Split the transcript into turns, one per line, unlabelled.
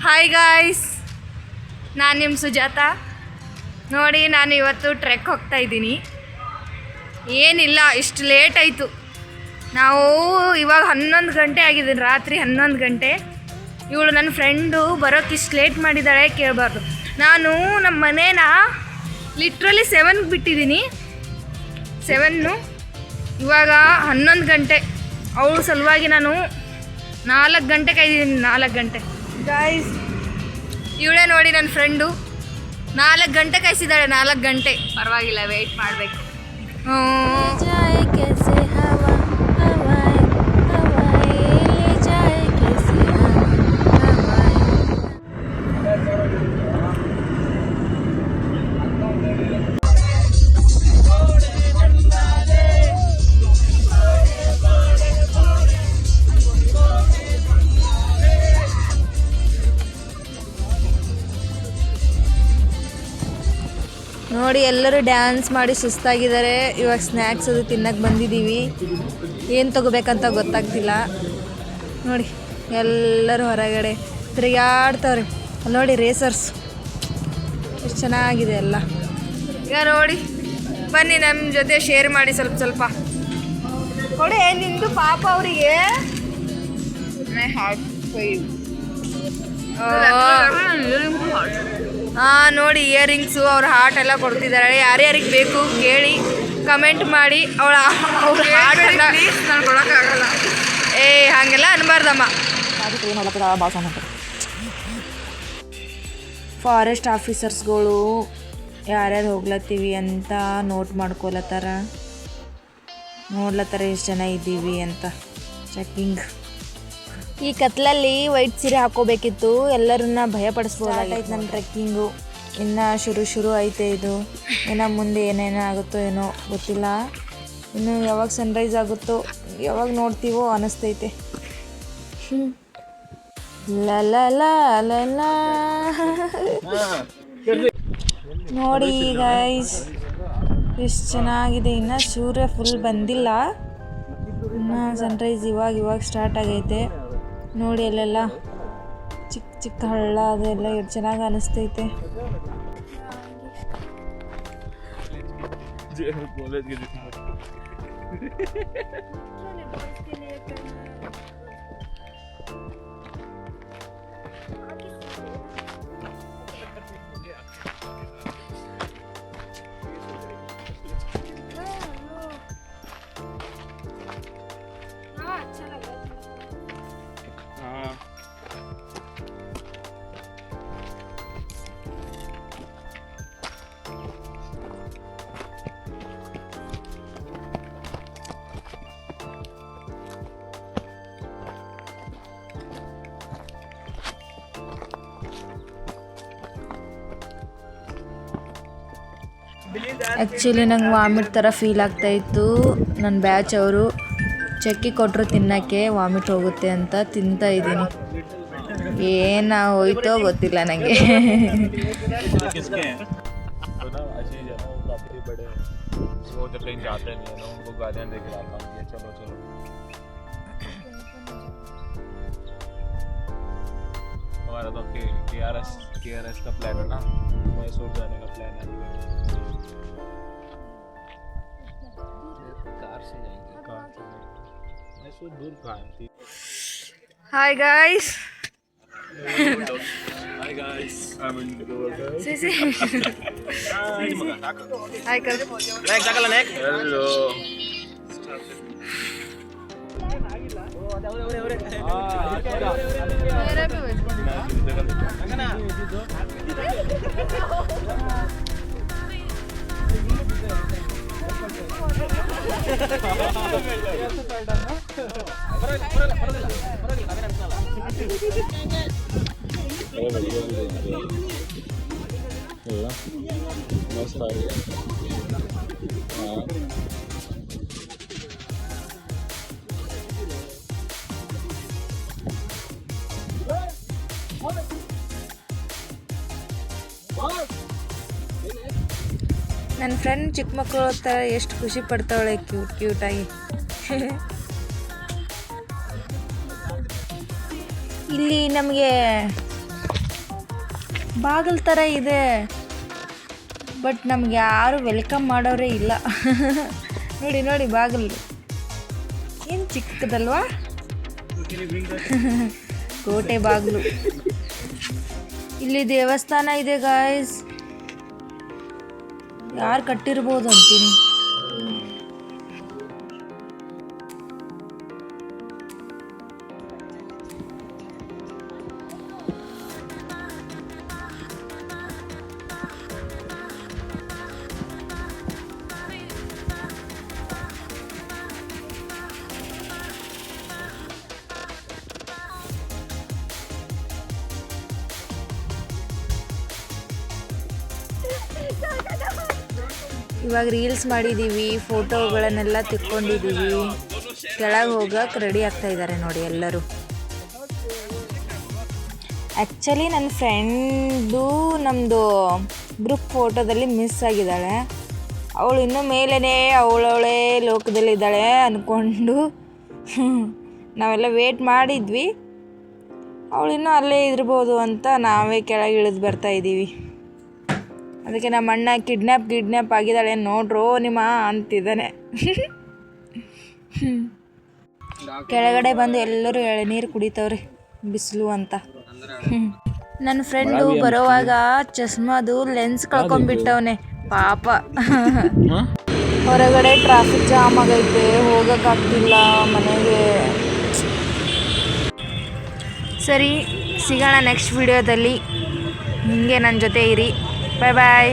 Hi guys, ನಾನು ನಿಮ್ಮ ಸುಜಾತ. ನೋಡಿ, ನಾನು ಇವತ್ತು ಟ್ರೆಕ್ ಹೋಗ್ತಾ ಇದ್ದೀನಿ. ಏನಿಲ್ಲ, ಇಷ್ಟು ಲೇಟ್ ಆಯಿತು. ನಾವು ಇವಾಗ 11 ಗಂಟೆ ಆಗಿದೆ, ರಾತ್ರಿ 11 ಗಂಟೆ. ಇವಳು ನನ್ನ ಫ್ರೆಂಡು ಬರೋಕ್ಕೆ ಇಷ್ಟು ಲೇಟ್ ಮಾಡಿದ್ದಾಳೆ ಕೇಳಬಾರ್ದು. ನಾನು ನಮ್ಮ ಮನೇನ ಲಿಟ್ರಲಿ 7ಗೆ ಬಿಟ್ಟಿದ್ದೀನಿ. 7 ಇವಾಗ 11 ಗಂಟೆ. ಅವಳ ಸಲುವಾಗಿ ನಾನು 4 ಗಂಟೆ ಕಾಯ್ದಿದ್ದೀನಿ. 4 ಗಂಟೆ ಗಾಯ್ಸ್, ಇವಳೇ ನೋಡಿ ನನ್ನ ಫ್ರೆಂಡು. 4 ಗಂಟೆ ಕಾಯಿಸಿದ್ದಾಳೆ. 4 ಗಂಟೆ ಪರವಾಗಿಲ್ಲ, ವೆಯ್ಟ್ ಮಾಡಬೇಕು. ನೋಡಿ, ಎಲ್ಲರೂ ಡ್ಯಾನ್ಸ್ ಮಾಡಿ ಸುಸ್ತಾಗಿದ್ದಾರೆ. ಇವಾಗ ಸ್ನ್ಯಾಕ್ಸ್ ಅದು ತಿನ್ನಕ್ಕೆ ಬಂದಿದ್ದೀವಿ. ಏನು ತೊಗೋಬೇಕಂತ ಗೊತ್ತಾಗ್ತಿಲ್ಲ. ನೋಡಿ, ಎಲ್ಲರೂ ಹೊರಗಡೆ ತಿರುಗಾಡ್ತವ್ರೆ. ಅಲ್ಲಿ ನೋಡಿ, ರೇಸರ್ಸ್ ಎಷ್ಟು ಚೆನ್ನಾಗಿದೆ ಎಲ್ಲ. ಈಗ ನೋಡಿ, ಬನ್ನಿ ನಮ್ಮ ಜೊತೆ ಶೇರ್ ಮಾಡಿ ಸ್ವಲ್ಪ ಕೊಡಿ. ನಿಂದು ಪಾಪ ಅವರಿಗೆ ನೋಡಿ, ಇಯರಿಂಗ್ಸು, ಅವ್ರ ಹಾರ್ಟ್ ಎಲ್ಲ ಕೊಡ್ತಿದ್ದಾರೆ. ಯಾರ್ಯಾರಿಗೆ ಬೇಕು ಕೇಳಿ ಕಮೆಂಟ್ ಮಾಡಿ. ಅವ್ರ ಹಾರ್ಟ್ ಎಲ್ಲ ನಾನು ಕೊಡೋಕ್ಕಾಗಲ್ಲ. ಹಾಗೆಲ್ಲ ಅನ್ಬಾರ್ದಮ್ಮ. ಫಾರೆಸ್ಟ್ ಆಫೀಸರ್ಸ್ಗಳು ಯಾರ್ಯಾರು ಹೋಗ್ಲತ್ತೀವಿ ಅಂತ ನೋಟ್ ಮಾಡ್ಕೊಲತ್ತಾರ. ನೋಡ್ಲತ್ತಾರ ಎಷ್ಟು ಜನ ಇದ್ದೀವಿ ಅಂತ. ಚೆಕ್ಕಿಂಗ್. ಈ ಕತ್ಲಲ್ಲಿ ವೈಟ್ ಸೀರೆ ಹಾಕೋಬೇಕಿತ್ತು. ಎಲ್ಲರನ್ನ ಭಯಪಡಿಸ್ಬೋದಾಗಿತ್ತು. ನಮ್ಮ ಟ್ರೆಕ್ಕಿಂಗು ಇನ್ನು ಶುರು ಐತೆ. ಇದು ಇನ್ನು ಮುಂದೆ ಏನೇನೋ ಆಗುತ್ತೋ ಏನೋ ಗೊತ್ತಿಲ್ಲ. ಇನ್ನು ಯಾವಾಗ ಸನ್ರೈಸ್ ಆಗುತ್ತೋ, ಯಾವಾಗ ನೋಡ್ತೀವೋ ಅನ್ನಿಸ್ತೈತೆ. ಲ ನೋಡಿ ಗೈಸ್, ಎಷ್ಟು ಚೆನ್ನಾಗಿದೆ. ಇನ್ನು ಸೂರ್ಯ ಫುಲ್ ಬಂದಿಲ್ಲ. ಇನ್ನು ಸನ್ರೈಸ್ ಇವಾಗ ಸ್ಟಾರ್ಟ್ ಆಗೈತೆ. ನೋಡಿ, ಅಲ್ಲೆಲ್ಲ ಚಿಕ್ಕ ಹಳ್ಳ ಅದೆಲ್ಲ ಎಷ್ಟು ಚೆನ್ನಾಗಿ ಅನಿಸ್ತೈತೆ. ಆ್ಯಕ್ಚುಲಿ ನಂಗೆ ವಾಮಿಟ್ ಥರ ಫೀಲ್ ಆಗ್ತಾಯಿತ್ತು. ನನ್ನ ಬ್ಯಾಚ್ ಅವರು ಚಕ್ಕಿ ಕೊಟ್ಟರು ತಿನ್ನೋಕ್ಕೆ, ವಾಮಿಟ್ ಹೋಗುತ್ತೆ ಅಂತ ತಿಂತಾ ಇದ್ದೀನಿ. ಏನು ಹೋಯ್ತೋ ಗೊತ್ತಿಲ್ಲ ನನಗೆ.
हमारा तो KRS का प्लान है ना, मैसूर जाने का प्लान है. कार से जाएंगे. मैसूर दूर कहाँ है?
Hi guys.
Hi guys. I'm in the water.
See. Hi kar.
Next, sakala next. Hello.
ನನ್ನ ಫ್ರೆಂಡ್ ಚಿಕ್ಕ ಮಕ್ಕಳು ಥರ ಎಷ್ಟು ಖುಷಿ ಪಡ್ತಾವಳೆ, ಕ್ಯೂಟಾಗಿ. ಇಲ್ಲಿ ನಮಗೆ ಬಾಗಿಲು ಥರ ಇದೆ, ಬಟ್ ನಮ್ಗೆ ಯಾರು ವೆಲ್ಕಮ್ ಮಾಡೋರೇ ಇಲ್ಲ. ನೋಡಿ ನೋಡಿ ಬಾಗಿಲು ಏನು ಚಿಕ್ಕದಲ್ವಾ, ಕೋಟೆ ಬಾಗಿಲು. ಇಲ್ಲಿ ದೇವಸ್ಥಾನ ಇದೆ ಗಾಯ್ಸ್, ಯಾರು ಕಟ್ಟಿರ್ಬೋದು ಅಂತೀನಿ. ಇವಾಗ ರೀಲ್ಸ್ ಮಾಡಿದ್ದೀವಿ, ಫೋಟೋಗಳನ್ನೆಲ್ಲ ತೆಕ್ಕೊಂಡಿದ್ದೀವಿ. ಕೆಳಗೆ ಹೋಗಕ್ಕೆ ರೆಡಿ ಆಗ್ತಾ ಇದ್ದಾರೆ ನೋಡಿ ಎಲ್ಲರೂ. ಆ್ಯಕ್ಚುಲಿ ನನ್ನ ಫ್ರೆಂಡು ನಮ್ಮದು ಗ್ರೂಪ್ ಫೋಟೋದಲ್ಲಿ ಮಿಸ್ ಆಗಿದ್ದಾಳೆ. ಅವಳು ಇನ್ನೂ ಮೇಲೇ ಅವಳವಳೇ ಲೋಕದಲ್ಲಿದ್ದಾಳೆ ಅಂದ್ಕೊಂಡು ನಾವೆಲ್ಲ ವೇಟ್ ಮಾಡಿದ್ವಿ. ಅವಳಿನ್ನೂ ಅಲ್ಲೇ ಇರ್ಬೋದು ಅಂತ ನಾವೇ ಕೆಳಗೆ ಇಳಿದು ಬರ್ತಾಯಿದ್ದೀವಿ. ಅದಕ್ಕೆ ನಮ್ಮ ಅಣ್ಣ ಕಿಡ್ನ್ಯಾಪ್ ಆಗಿದ್ದಾಳೆ ನೋಡ್ರೋ ನಿಮ್ಮ ಅಂತಿದ್ದಾನೆ. ಕೆಳಗಡೆ ಬಂದು ಎಲ್ಲರೂ ಎಳನೀರು ಕುಡಿತವ್ರಿ, ಬಿಸಿಲು ಅಂತ. ನನ್ನ ಫ್ರೆಂಡು ಬರೋವಾಗ ಚಸ್ಮಾದು ಲೆನ್ಸ್ ಕಳ್ಕೊಂಡ್ಬಿಟ್ಟವನೆ ಪಾಪ. ಹೊರಗಡೆ ಟ್ರಾಫಿಕ್ ಜಾಮ್ ಆಗೈತೆ, ಹೋಗೋಕ್ಕಾಗ್ತಿಲ್ಲ ಮನೆಗೆ. ಸರಿ, ಸಿಗೋಣ ನೆಕ್ಸ್ಟ್ ವಿಡಿಯೋದಲ್ಲಿ. ಹಿಂಗೆ ನನ್ನ ಜೊತೆ ಇರಿ. ಬಾಯ್ ಬಾಯ್.